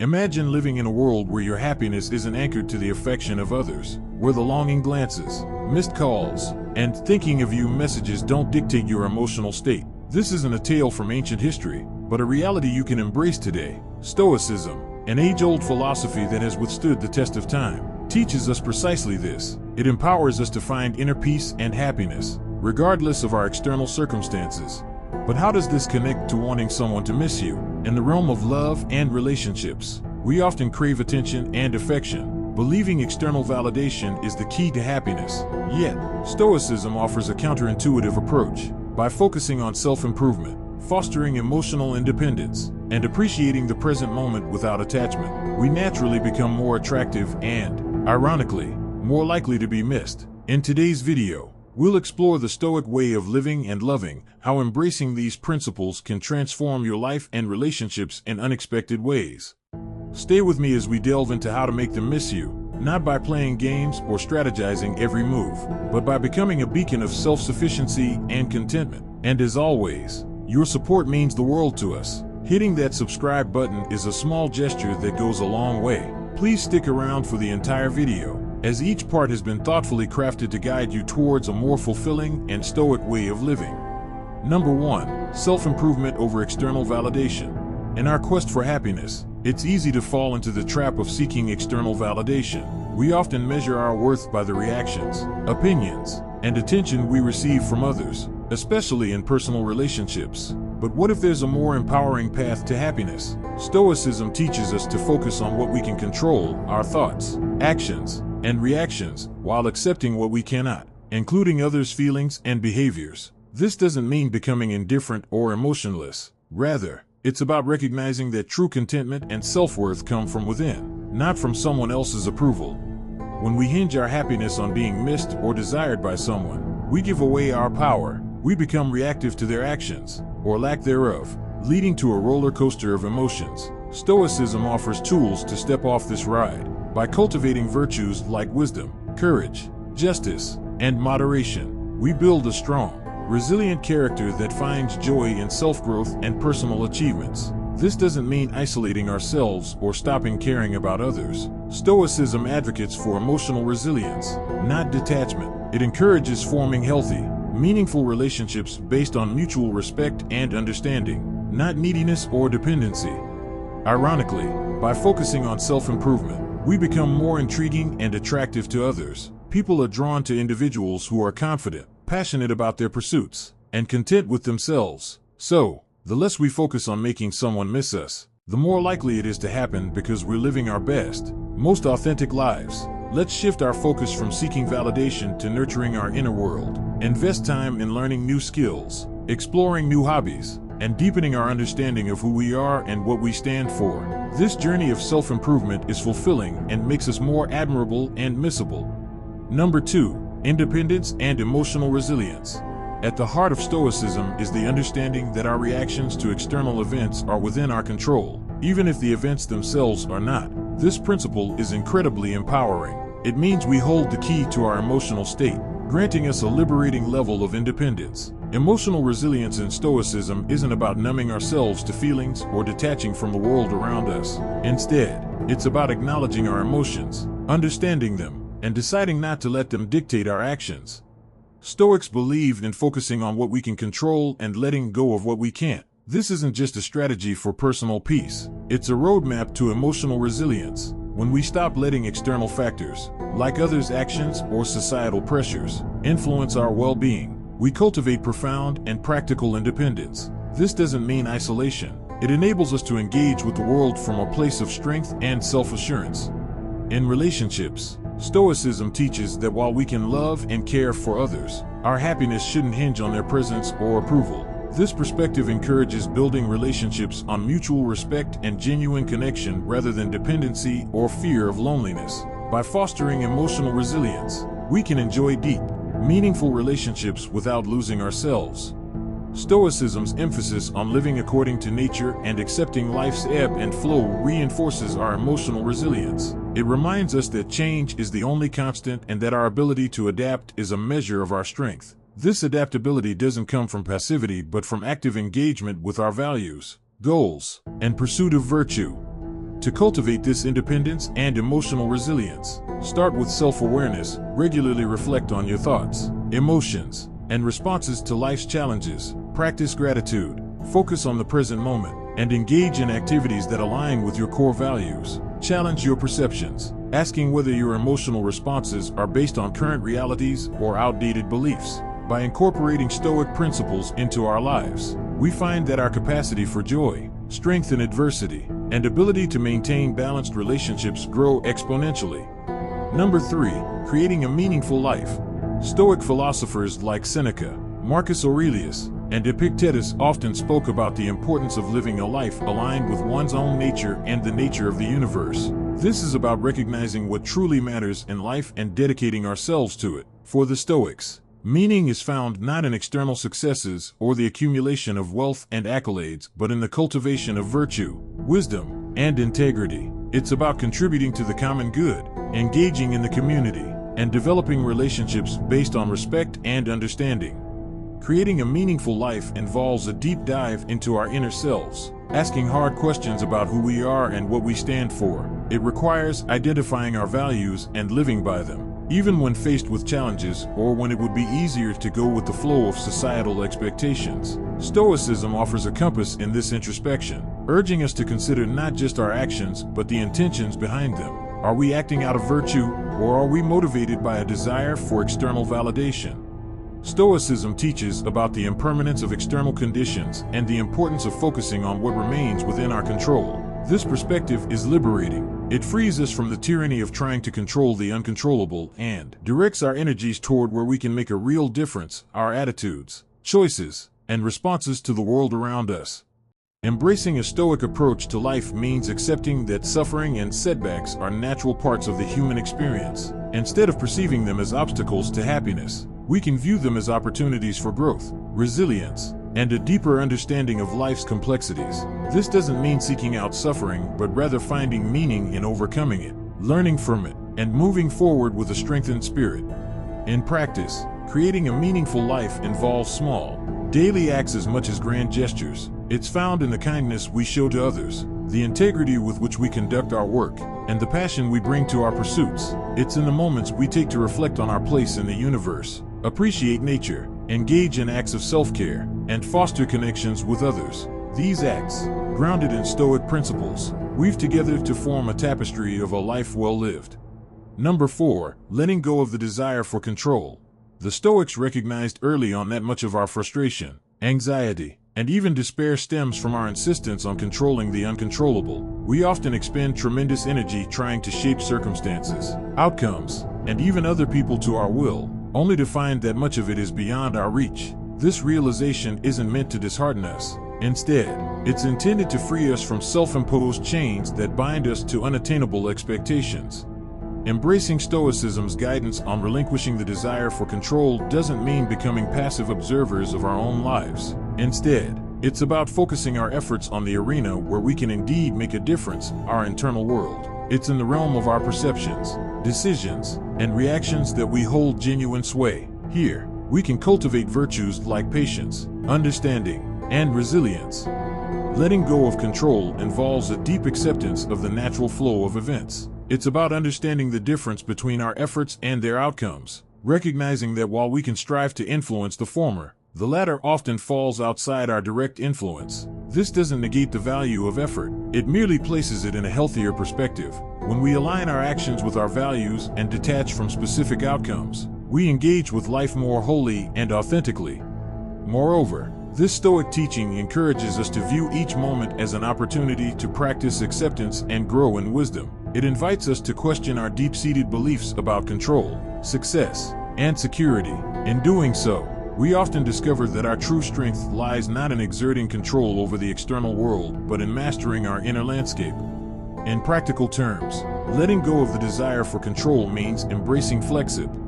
Imagine living in a world where your happiness isn't anchored to the affection of others, where the longing glances, missed calls, and thinking of you messages don't dictate your emotional state. This isn't a tale from ancient history, but a reality you can embrace today. Stoicism, an age-old philosophy that has withstood the test of time, teaches us precisely this. It empowers us to find inner peace and happiness, regardless of our external circumstances. But how does this connect to wanting someone to miss you? In the realm of love and relationships, we often crave attention and affection, believing external validation is the key to happiness. Yet, Stoicism offers a counterintuitive approach. By focusing on self-improvement, fostering emotional independence, and appreciating the present moment without attachment, we naturally become more attractive and, ironically, more likely to be missed. In today's video, we'll explore the Stoic way of living and loving, how embracing these principles can transform your life and relationships in unexpected ways. Stay with me as we delve into how to make them miss you, not by playing games or strategizing every move, but by becoming a beacon of self-sufficiency and contentment. And as always, your support means the world to us. Hitting that subscribe button is a small gesture that goes a long way. Please stick around for the entire video, as each part has been thoughtfully crafted to guide you towards a more fulfilling and stoic way of living. Number 1. Self-improvement over external validation. In our quest for happiness, it's easy to fall into the trap of seeking external validation. We often measure our worth by the reactions, opinions, and attention we receive from others, especially in personal relationships. But what if there's a more empowering path to happiness? Stoicism teaches us to focus on what we can control, our thoughts, actions, and reactions, while accepting what we cannot, including others' feelings and behaviors. This doesn't mean becoming indifferent or emotionless. Rather, it's about recognizing that true contentment and self-worth come from within, not from someone else's approval. When we hinge our happiness on being missed or desired by someone, we give away our power. We become reactive to their actions, or lack thereof, leading to a roller coaster of emotions. Stoicism offers tools to step off this ride. By cultivating virtues like wisdom, courage, justice, and moderation, we build a strong, resilient character that finds joy in self-growth and personal achievements. This doesn't mean isolating ourselves or stopping caring about others. Stoicism advocates for emotional resilience, not detachment. It encourages forming healthy, meaningful relationships based on mutual respect and understanding, not neediness or dependency. Ironically, by focusing on self-improvement, we become more intriguing and attractive to others. People are drawn to individuals who are confident, passionate about their pursuits, and content with themselves. So, the less we focus on making someone miss us, the more likely it is to happen because we're living our best, most authentic lives. Let's shift our focus from seeking validation to nurturing our inner world. Invest time in learning new skills, exploring new hobbies, and deepening our understanding of who we are and what we stand for. This journey of self-improvement is fulfilling and makes us more admirable and missable. Number 2. Independence and emotional resilience. At the heart of Stoicism is the understanding that our reactions to external events are within our control, even if the events themselves are not. This principle is incredibly empowering. It means we hold the key to our emotional state, granting us a liberating level of independence. Emotional resilience in Stoicism isn't about numbing ourselves to feelings or detaching from the world around us. Instead, it's about acknowledging our emotions, understanding them, and deciding not to let them dictate our actions. Stoics believe in focusing on what we can control and letting go of what we can't. This isn't just a strategy for personal peace. It's a roadmap to emotional resilience. When we stop letting external factors, like others' actions or societal pressures, influence our well-being, we cultivate profound and practical independence. This doesn't mean isolation. It enables us to engage with the world from a place of strength and self-assurance. In relationships, Stoicism teaches that while we can love and care for others, our happiness shouldn't hinge on their presence or approval. This perspective encourages building relationships on mutual respect and genuine connection rather than dependency or fear of loneliness. By fostering emotional resilience, we can enjoy deep, meaningful relationships without losing ourselves. Stoicism's emphasis on living according to nature and accepting life's ebb and flow reinforces our emotional resilience. It reminds us that change is the only constant and that our ability to adapt is a measure of our strength. This adaptability doesn't come from passivity but from active engagement with our values, goals, and pursuit of virtue. To cultivate this independence and emotional resilience, start with self-awareness. Regularly reflect on your thoughts, emotions, and responses to life's challenges. Practice gratitude, focus on the present moment, and engage in activities that align with your core values. Challenge your perceptions, asking whether your emotional responses are based on current realities or outdated beliefs. By incorporating Stoic principles into our lives, we find that our capacity for joy, strength in adversity, and ability to maintain balanced relationships grow exponentially. Number 3. Creating a meaningful life. Stoic philosophers like Seneca, Marcus Aurelius, and Epictetus often spoke about the importance of living a life aligned with one's own nature and the nature of the universe. This is about recognizing what truly matters in life and dedicating ourselves to it. For the Stoics, meaning is found not in external successes or the accumulation of wealth and accolades, but in the cultivation of virtue, wisdom, and integrity. It's about contributing to the common good, engaging in the community, and developing relationships based on respect and understanding. Creating a meaningful life involves a deep dive into our inner selves, asking hard questions about who we are and what we stand for. It requires identifying our values and living by them, even when faced with challenges or when it would be easier to go with the flow of societal expectations. Stoicism offers a compass in this introspection, urging us to consider not just our actions but the intentions behind them. Are we acting out of virtue, or are we motivated by a desire for external validation? Stoicism teaches about the impermanence of external conditions and the importance of focusing on what remains within our control. This perspective is liberating. It frees us from the tyranny of trying to control the uncontrollable and directs our energies toward where we can make a real difference, our attitudes, choices, and responses to the world around us. Embracing a Stoic approach to life means accepting that suffering and setbacks are natural parts of the human experience. Instead of perceiving them as obstacles to happiness, we can view them as opportunities for growth, resilience, and a deeper understanding of life's complexities. This doesn't mean seeking out suffering, but rather finding meaning in overcoming it, learning from it, and moving forward with a strengthened spirit. In practice, creating a meaningful life involves small, daily acts as much as grand gestures. It's found in the kindness we show to others, the integrity with which we conduct our work, and the passion we bring to our pursuits. It's in the moments we take to reflect on our place in the universe, appreciate nature, engage in acts of self-care, and foster connections with others. These acts, grounded in Stoic principles, weave together to form a tapestry of a life well lived. Number 4. Letting go of the desire for control. The Stoics recognized early on that much of our frustration, anxiety, and even despair stems from our insistence on controlling the uncontrollable. We often expend tremendous energy trying to shape circumstances, outcomes, and even other people to our will, only to find that much of it is beyond our reach. This realization isn't meant to dishearten us. Instead, it's intended to free us from self-imposed chains that bind us to unattainable expectations. Embracing Stoicism's guidance on relinquishing the desire for control doesn't mean becoming passive observers of our own lives. Instead, it's about focusing our efforts on the arena where we can indeed make a difference, our internal world. It's in the realm of our perceptions, decisions, and reactions that we hold genuine sway. Here, we can cultivate virtues like patience, understanding, and resilience. Letting go of control involves a deep acceptance of the natural flow of events. It's about understanding the difference between our efforts and their outcomes, recognizing that while we can strive to influence the former, the latter often falls outside our direct influence. This doesn't negate the value of effort, it merely places it in a healthier perspective. When we align our actions with our values and detach from specific outcomes, we engage with life more wholly and authentically. Moreover, this Stoic teaching encourages us to view each moment as an opportunity to practice acceptance and grow in wisdom. It invites us to question our deep-seated beliefs about control, success, and security. In doing so, we often discover that our true strength lies not in exerting control over the external world, but in mastering our inner landscape. In practical terms, letting go of the desire for control means embracing flexibility,